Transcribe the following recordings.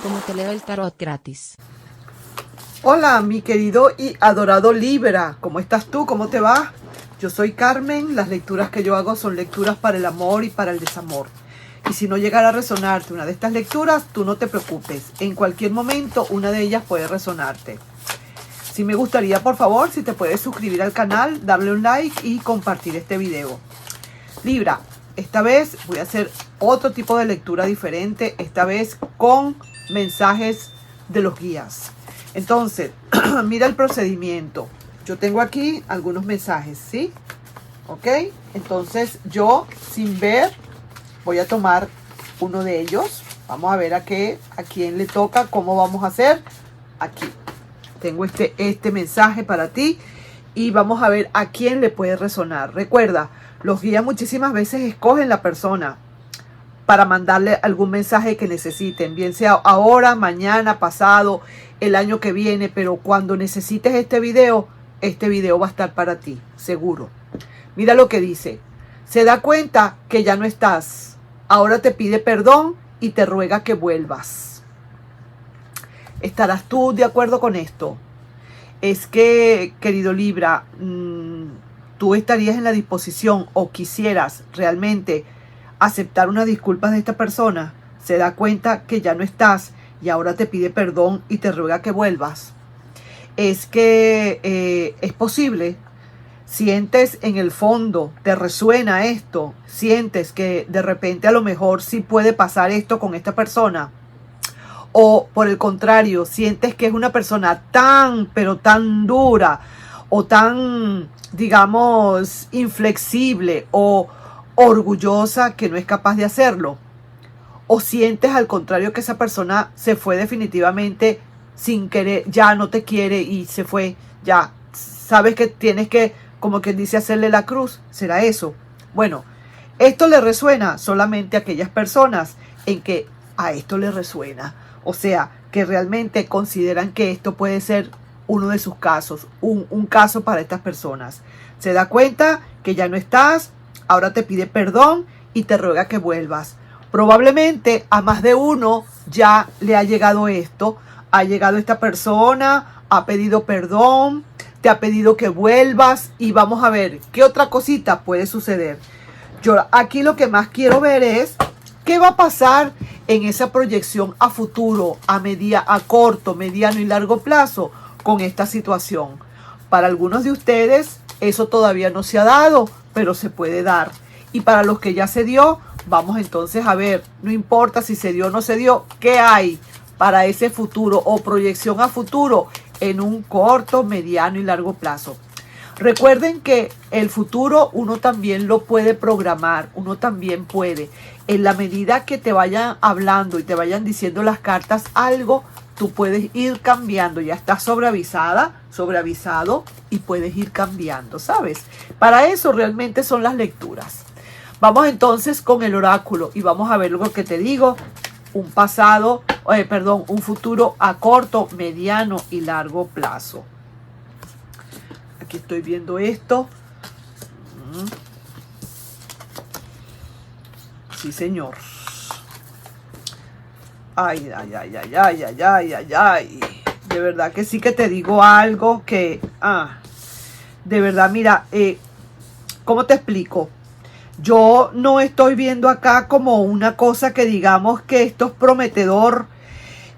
cómo te leo el tarot gratis. Hola, mi querido y adorado Libra. ¿Cómo estás tú? ¿Cómo te va? Yo soy Carmen. Las lecturas que yo hago son lecturas para el amor y para el desamor. Y si no llegara a resonarte una de estas lecturas, tú no te preocupes. En cualquier momento una de ellas puede resonarte. Sí me gustaría, por favor, si te puedes suscribir al canal, darle un like y compartir este video. Libra, esta vez voy a hacer otro tipo de lectura diferente. Esta vez con mensajes de los guías. Entonces, mira el procedimiento. Yo tengo aquí algunos mensajes, ¿sí? ¿Ok? Entonces, yo, sin ver, voy a tomar uno de ellos. Vamos a ver a quién le toca, cómo vamos a hacer. Aquí. Tengo este mensaje para ti. Y vamos a ver a quién le puede resonar. Recuerda, los guías muchísimas veces escogen la persona para mandarle algún mensaje que necesiten, bien sea ahora, mañana, pasado, el año que viene, pero cuando necesites este video va a estar para ti, seguro. Mira lo que dice. Se da cuenta que ya no estás. Ahora te pide perdón y te ruega que vuelvas. ¿Estarás tú de acuerdo con esto? Es que, querido Libra, tú estarías en la disposición o quisieras realmente aceptar unas disculpas de esta persona. Se da cuenta que ya no estás y ahora te pide perdón y te ruega que vuelvas. Es que es posible. Sientes en el fondo, te resuena esto, sientes que de repente a lo mejor sí puede pasar esto con esta persona. O por el contrario, sientes que es una persona tan, pero tan dura o tan, digamos, inflexible o orgullosa que no es capaz de hacerlo. O sientes al contrario que esa persona se fue definitivamente sin querer, ya no te quiere y se fue, ya sabes que tienes que, como quien dice, hacerle la cruz. ¿Será eso? Bueno, esto le resuena solamente a aquellas personas en que a esto le resuena. O sea, que realmente consideran que esto puede ser uno de sus casos, un caso para estas personas. Se da cuenta que ya no estás, ahora te pide perdón y te ruega que vuelvas. Probablemente a más de uno ya le ha llegado esto. Ha llegado esta persona, ha pedido perdón, te ha pedido que vuelvas y vamos a ver qué otra cosita puede suceder. Yo aquí lo que más quiero ver es qué va a pasar en esa proyección a futuro, a corto, mediano y largo plazo con esta situación. Para algunos de ustedes eso todavía no se ha dado, pero se puede dar. Y para los que ya se dio, vamos entonces a ver, no importa si se dio o no se dio, ¿qué hay para ese futuro o proyección a futuro en un corto, mediano y largo plazo? Recuerden que el futuro uno también lo puede programar, uno también puede. En la medida que te vayan hablando y te vayan diciendo las cartas algo, tú puedes ir cambiando. Ya estás sobreavisado y puedes ir cambiando, ¿sabes? Para eso realmente son las lecturas. Vamos entonces con el oráculo y vamos a ver lo que te digo. Un futuro a corto, mediano y largo plazo. Aquí estoy viendo esto. Sí, señor. Ay. De verdad que sí que te digo algo que... de verdad, mira, ¿cómo te explico? Yo no estoy viendo acá como una cosa que digamos que esto es prometedor,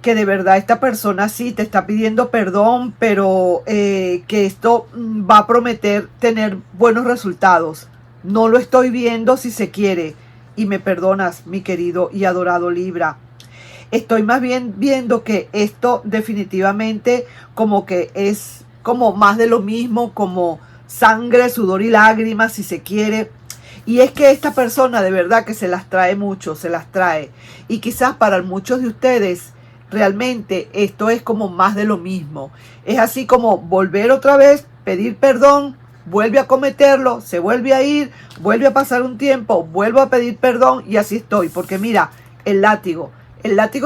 que de verdad esta persona sí te está pidiendo perdón, pero que esto va a prometer tener buenos resultados. No lo estoy viendo si se quiere. Y me perdonas, mi querido y adorado Libra. Estoy más bien viendo que esto definitivamente como que es como más de lo mismo, como sangre, sudor y lágrimas, si se quiere. Y es que esta persona de verdad que se las trae mucho, se las trae. Y quizás para muchos de ustedes realmente esto es como más de lo mismo. Es así como volver otra vez, pedir perdón, vuelve a cometerlo, se vuelve a ir, vuelve a pasar un tiempo, vuelvo a pedir perdón y así estoy. Porque mira, el látigo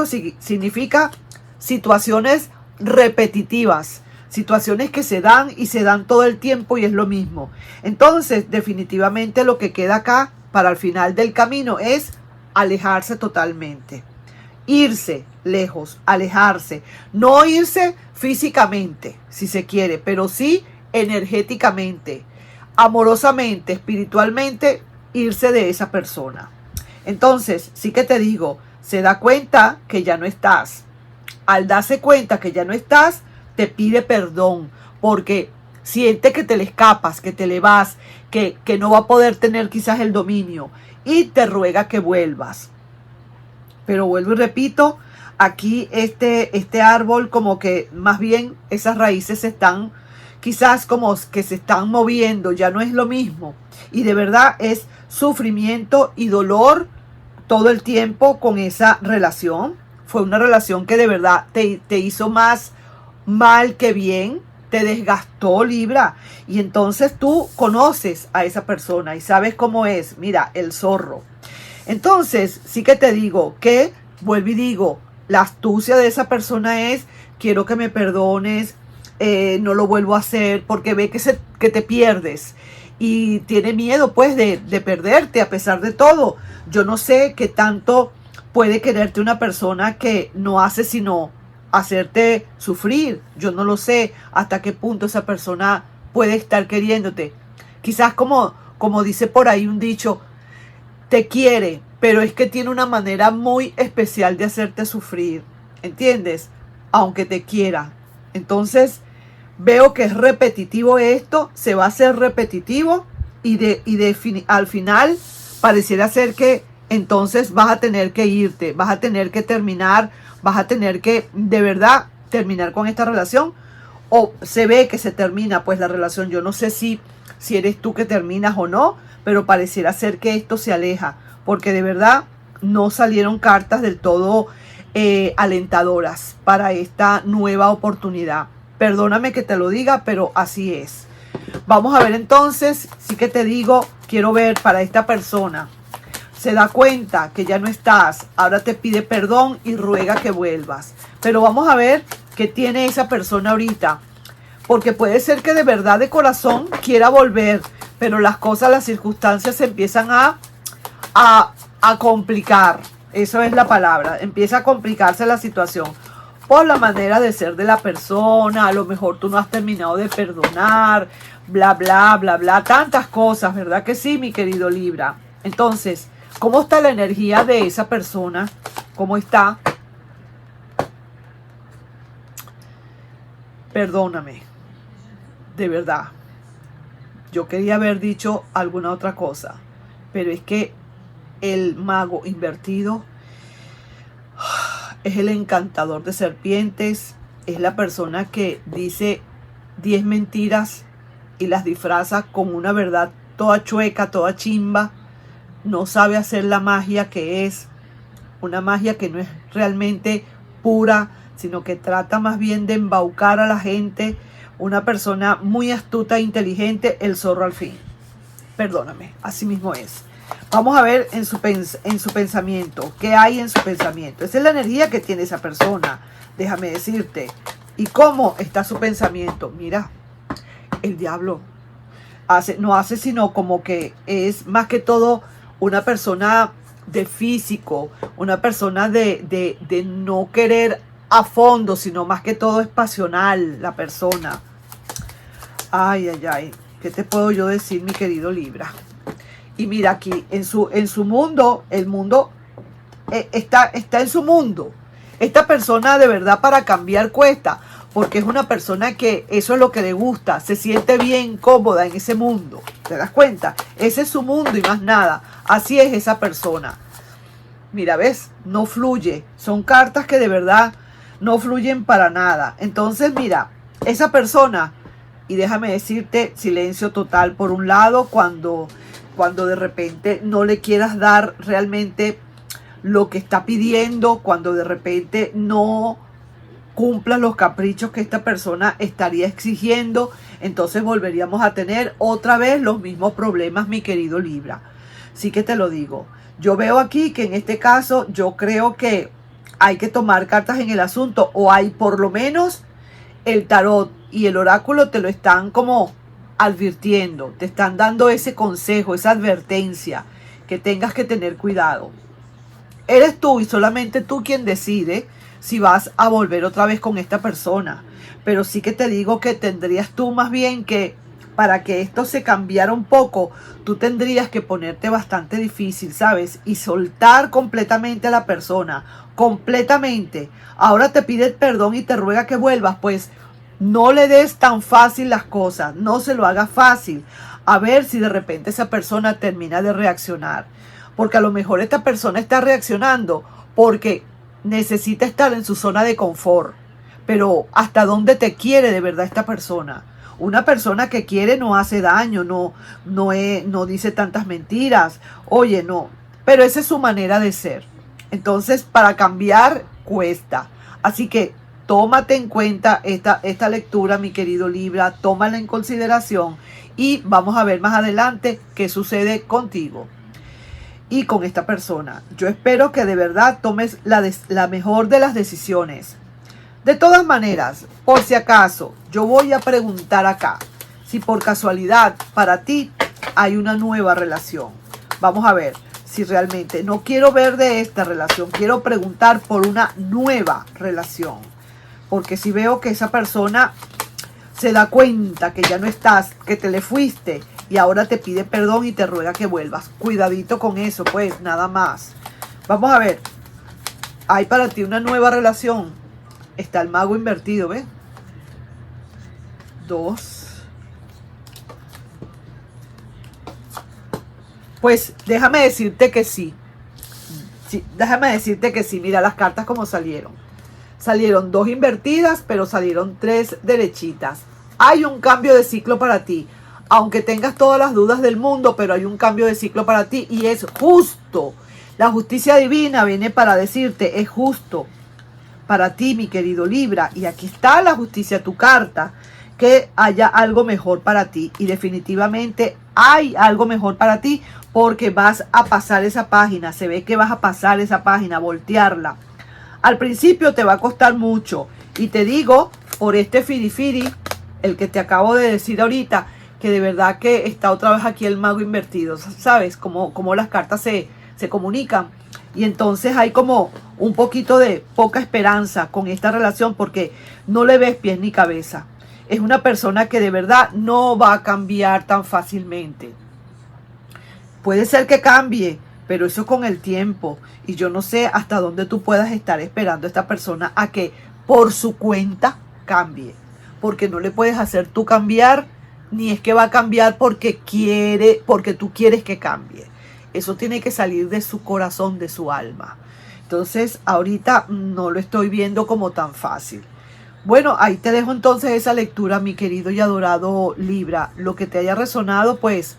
significa situaciones repetitivas, situaciones que se dan y se dan todo el tiempo y es lo mismo. Entonces, definitivamente lo que queda acá para el final del camino es alejarse totalmente. irse lejos, alejarse, no irse físicamente, si se quiere, pero sí energéticamente, amorosamente, espiritualmente, irse de esa persona. Entonces, sí que te digo, se da cuenta que ya no estás. Al darse cuenta que ya no estás, te pide perdón, porque siente que te le escapas, que te le vas, que no va a poder tener quizás el dominio, y te ruega que vuelvas. Pero vuelvo y repito, aquí este árbol como que más bien esas raíces están quizás como que se están moviendo, ya no es lo mismo. Y de verdad es sufrimiento y dolor todo el tiempo con esa relación. Fue una relación que de verdad te hizo más mal que bien, te desgastó, Libra. Y entonces tú conoces a esa persona y sabes cómo es. Mira, el zorro. Entonces, sí que te digo que, vuelvo y digo, la astucia de esa persona es, quiero que me perdones, no lo vuelvo a hacer, porque ve que te pierdes. Y tiene miedo, pues, de perderte a pesar de todo. Yo no sé qué tanto puede quererte una persona que no hace sino hacerte sufrir. Yo no lo sé hasta qué punto esa persona puede estar queriéndote. Quizás como dice por ahí un dicho, te quiere, pero es que tiene una manera muy especial de hacerte sufrir, ¿entiendes? Aunque te quiera. Entonces, veo que es repetitivo esto, se va a hacer repetitivo al final pareciera ser que entonces vas a tener que irte, vas a tener que terminar, vas a tener que de verdad terminar con esta relación, o se ve que se termina pues la relación. Yo no sé si eres tú que terminas o no, pero pareciera ser que esto se aleja, porque de verdad no salieron cartas del todo alentadoras para esta nueva oportunidad. Perdóname que te lo diga, pero así es. Vamos a ver entonces, sí que te digo, quiero ver para esta persona. Se da cuenta que ya no estás, ahora te pide perdón y ruega que vuelvas. Pero vamos a ver qué tiene esa persona ahorita. Porque puede ser que de verdad de corazón quiera volver, pero las cosas, las circunstancias se empiezan a complicar. Eso es la palabra. Empieza a complicarse la situación por la manera de ser de la persona. A lo mejor tú no has terminado de perdonar, bla, bla, bla, bla. Tantas cosas, ¿verdad que sí, mi querido Libra? Entonces, ¿cómo está la energía de esa persona? ¿Cómo está? Perdóname. De verdad. Yo quería haber dicho alguna otra cosa, pero es que el mago invertido es el encantador de serpientes, es la persona que dice 10 mentiras y las disfraza con una verdad toda chueca, toda chimba. No sabe hacer la magia que es, una magia que no es realmente pura, sino que trata más bien de embaucar a la gente. Una persona muy astuta e inteligente, el zorro al fin. Perdóname, así mismo es. Vamos a ver en su pensamiento. ¿Qué hay en su pensamiento? Esa es la energía que tiene esa persona, déjame decirte. ¿Y cómo está su pensamiento? Mira, el diablo no hace sino como que es más que todo una persona de físico, una persona de no querer a fondo, sino más que todo es pasional la persona. Ay, ay, ay. ¿Qué te puedo yo decir, mi querido Libra? Y mira aquí, en su mundo, el mundo está en su mundo. Esta persona de verdad para cambiar cuesta, porque es una persona que eso es lo que le gusta, se siente bien cómoda en ese mundo. ¿Te das cuenta? Ese es su mundo y más nada. Así es esa persona. Mira, ¿ves? No fluye. Son cartas que de verdad no fluyen para nada. Entonces, mira, esa persona, y déjame decirte, silencio total por un lado, cuando de repente no le quieras dar realmente lo que está pidiendo, cuando de repente no cumplas los caprichos que esta persona estaría exigiendo, entonces volveríamos a tener otra vez los mismos problemas, mi querido Libra. Sí que te lo digo. Yo veo aquí que en este caso yo creo que hay que tomar cartas en el asunto, o hay por lo menos el tarot y el oráculo te lo están como advirtiendo, te están dando ese consejo, esa advertencia, que tengas que tener cuidado. eres tú y solamente tú quien decide si vas a volver otra vez con esta persona. Pero sí que te digo que tendrías tú más bien que, para que esto se cambiara un poco, tú tendrías que ponerte bastante difícil, ¿sabes? Y soltar completamente a la persona, completamente. Ahora te pide perdón y te ruega que vuelvas, pues no le des tan fácil las cosas, no se lo hagas fácil. A ver si de repente esa persona termina de reaccionar. Porque a lo mejor esta persona está reaccionando porque necesita estar en su zona de confort. Pero ¿hasta dónde te quiere de verdad esta persona? Una persona que quiere no hace daño, no dice tantas mentiras. Oye, no. Pero esa es su manera de ser. Entonces, para cambiar cuesta. Así que tómate en cuenta esta lectura, mi querido Libra. Tómala en consideración y vamos a ver más adelante qué sucede contigo y con esta persona. Yo espero que de verdad tomes la mejor de las decisiones. De todas maneras, por si acaso, yo voy a preguntar acá si por casualidad para ti hay una nueva relación. Vamos a ver si realmente, no quiero ver de esta relación, quiero preguntar por una nueva relación. Porque si veo que esa persona se da cuenta que ya no estás, que te le fuiste y ahora te pide perdón y te ruega que vuelvas. Cuidadito con eso, pues, nada más. Vamos a ver. Hay para ti una nueva relación. Está el mago invertido, ¿ves? 2. Pues déjame decirte que sí. Sí, déjame decirte que sí. Mira las cartas como salieron. Salieron 2 invertidas, pero salieron 3 derechitas. Hay un cambio de ciclo para ti. Aunque tengas todas las dudas del mundo, pero hay un cambio de ciclo para ti y es justo. La justicia divina viene para decirte, es justo para ti, mi querido Libra. Y aquí está la justicia, tu carta, que haya algo mejor para ti. Y definitivamente hay algo mejor para ti porque vas a pasar esa página. Se ve que vas a pasar esa página, voltearla. Al principio te va a costar mucho. Y te digo, por este firifiri, el que te acabo de decir ahorita, que de verdad que está otra vez aquí el mago invertido. ¿Sabes? Como las cartas se comunican. Y entonces hay como un poquito de poca esperanza con esta relación porque no le ves pies ni cabeza. Es una persona que de verdad no va a cambiar tan fácilmente. Puede ser que cambie, pero eso con el tiempo. Y yo no sé hasta dónde tú puedas estar esperando a esta persona a que por su cuenta cambie. Porque no le puedes hacer tú cambiar, ni es que va a cambiar porque tú quieres que cambie. Eso tiene que salir de su corazón, de su alma. Entonces, ahorita no lo estoy viendo como tan fácil. Bueno, ahí te dejo entonces esa lectura, mi querido y adorado Libra. Lo que te haya resonado, pues,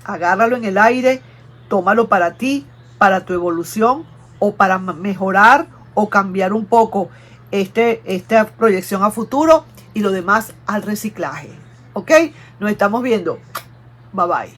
agárralo en el aire, tómalo para ti, para tu evolución, o para mejorar o cambiar un poco esta proyección a futuro y lo demás al reciclaje. ¿Ok? Nos estamos viendo. Bye bye.